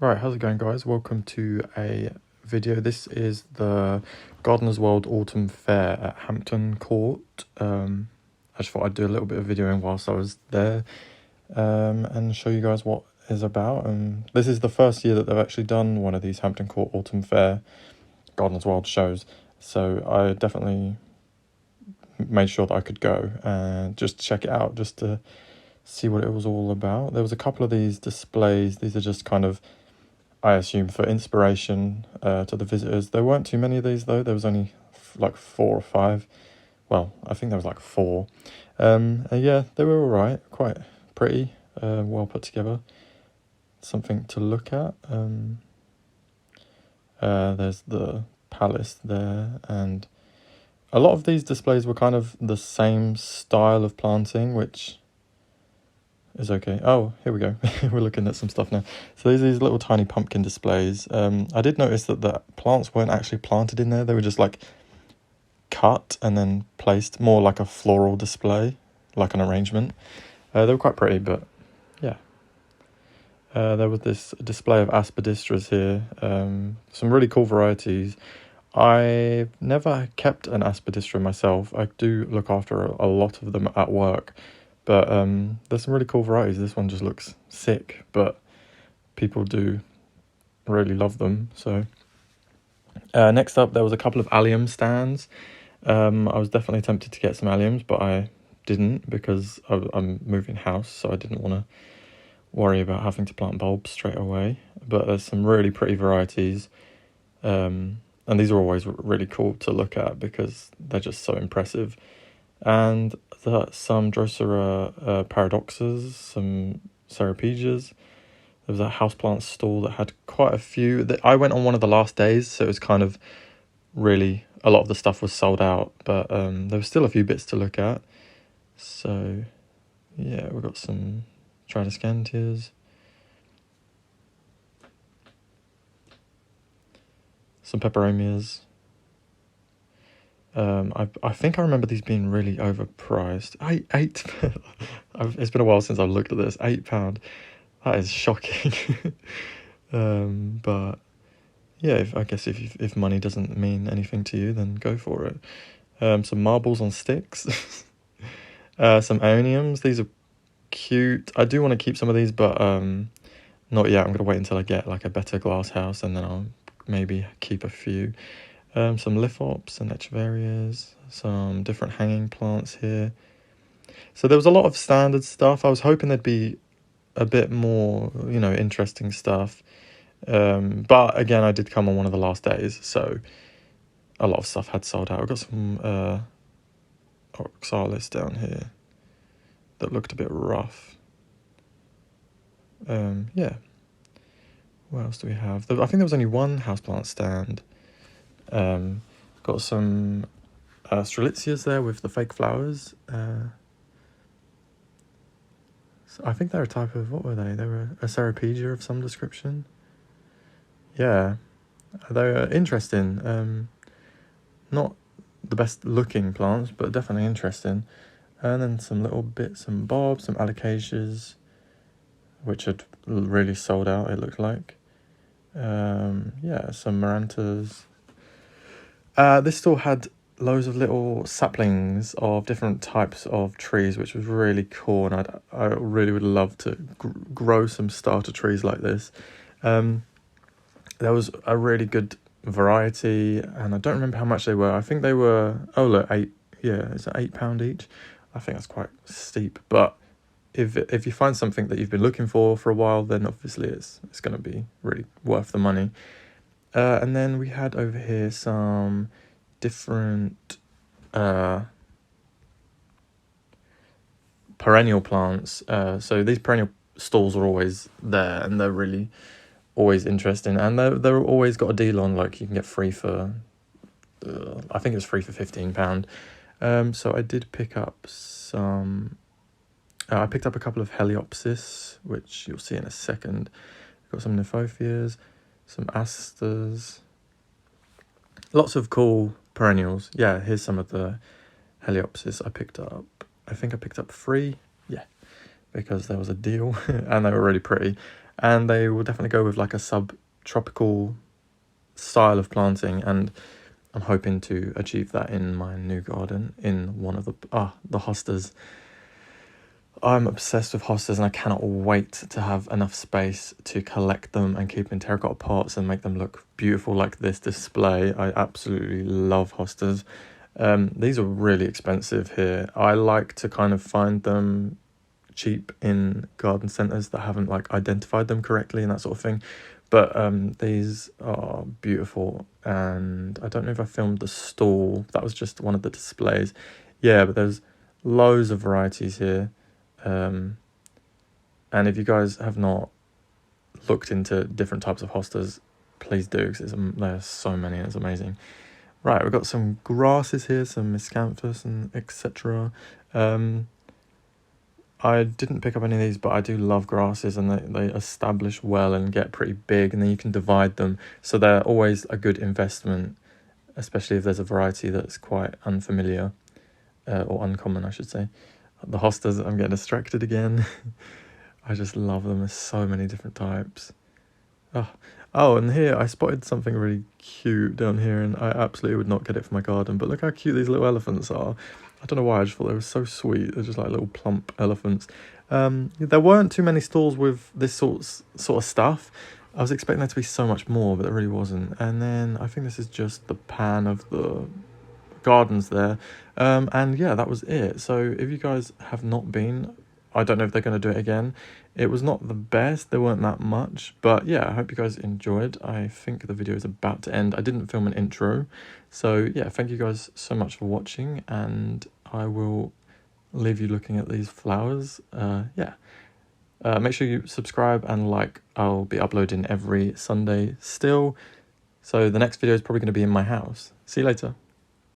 Right, how's it going, guys? Welcome to a video. This is the Gardener's World Autumn Fair at Hampton Court. I just thought I'd do a little bit of videoing whilst I was there, and show you guys what it's about. And this is the first year that they've actually done one of these Hampton Court Autumn Fair Gardener's World shows, so I definitely made sure that I could go and just check it out, just to see what it was all about. There was a couple of these displays. These are just kind of, I assume, for inspiration to the visitors. There weren't too many of these though. There was only like 4 or 5. Well, I think there was like 4. Yeah, they were all right, quite pretty, well put together. Something to look at. There's the palace there, and a lot of these displays were kind of the same style of planting, which is okay. Oh, here we go. We're looking at some stuff now. So there's these little tiny pumpkin displays. I did notice that the plants weren't actually planted in there. They were just like cut and then placed, more like a floral display, like an arrangement. They were quite pretty, but yeah. There was this display of aspidistras here. Some really cool varieties. I've never kept an aspidistra myself. I do look after a lot of them at work. But there's some really cool varieties. This one just looks sick, but people do really love them. So next up, there was a couple of allium stands. I was definitely tempted to get some alliums, but I didn't because I'm moving house, so I didn't want to worry about having to plant bulbs straight away. But there's some really pretty varieties, and these are always really cool to look at because they're just so impressive. And some Drosera paradoxes, some Ceropegias. There was a houseplant stall that had quite a few. I went on one of the last days, so it was kind of really, a lot of the stuff was sold out, but there was still a few bits to look at. So yeah, we've got some Tridescantias, some Peperomias. I think I remember these being really overpriced. Eight. It's been a while since I've looked at this. £8. That is shocking. But yeah, I guess if money doesn't mean anything to you, then go for it. Some marbles on sticks. Some Aeoniums. These are cute. I do want to keep some of these, but not yet. I'm gonna wait until I get like a better glass house, and then I'll maybe keep a few. Some lithops and echeverias, some different hanging plants here. So there was a lot of standard stuff. I was hoping there'd be a bit more, interesting stuff. But again, I did come on one of the last days, so a lot of stuff had sold out. I've got some oxalis down here that looked a bit rough. Yeah. What else do we have? I think there was only one houseplant stand. Got some strelitzias there with the fake flowers. So I think they're a type of, what were they? They were a Ceropegia of some description. Yeah, they're interesting. Not the best looking plants, but definitely interesting. And then some little bits and bobs, some alocasias, which had really sold out, it looked like. Yeah, some marantas. This store had loads of little saplings of different types of trees, which was really cool, and I really would love to grow some starter trees like this. There was a really good variety, and I don't remember how much they were. I think they were, oh look, it's £8 each. I think that's quite steep, but if you find something that you've been looking for a while, then obviously it's going to be really worth the money. And then we had over here some different perennial plants. So these perennial stalls are always there, and they're really always interesting. And they're always got a deal on, like you can get free for, I think it was free for £15. So I did pick up some. I picked up a couple of Heliopsis, which you'll see in a second. Got some Nymphophias, some asters, lots of cool perennials. Yeah, here's some of the Heliopsis I picked up. I think I picked up 3, yeah, because there was a deal and they were really pretty. and they will definitely go with like a subtropical style of planting, and I'm hoping to achieve that in my new garden in one of the hostas. I'm obsessed with hostas, and I cannot wait to have enough space to collect them and keep in terracotta pots and make them look beautiful like this display. I absolutely love hostas. These are really expensive here. I like to kind of find them cheap in garden centres that haven't like identified them correctly and that sort of thing. But these are beautiful, and I don't know if I filmed the stall. That was just one of the displays. Yeah, but there's loads of varieties here. And if you guys have not looked into different types of hostas, please do, because there's so many, it's amazing. Right, we've got some grasses here, some miscanthus and etc. I didn't pick up any of these, but I do love grasses, and they establish well and get pretty big, and then you can divide them. So they're always a good investment, especially if there's a variety that's quite unfamiliar, or uncommon, I should say. The hostas, I'm getting distracted again. I just love them. There's so many different types. Oh, and here I spotted something really cute down here, and I absolutely would not get it for my garden, but look how cute these little elephants are. I don't know why, I just thought they were so sweet. They're just like little plump elephants. There weren't too many stalls with this sort of stuff. I was expecting there to be so much more, but there really wasn't. And then I think this is just the pan of the gardens there. And yeah, that was it. So if you guys have not been, I don't know if they're going to do it again. It was not the best, there weren't that much, but yeah, I hope you guys enjoyed. I think the video is about to end. I didn't film an intro, so yeah, thank you guys so much for watching, and I will leave you looking at these flowers. Make sure you subscribe and like. I'll be uploading every Sunday still, so the next video is probably going to be in my house. See you later.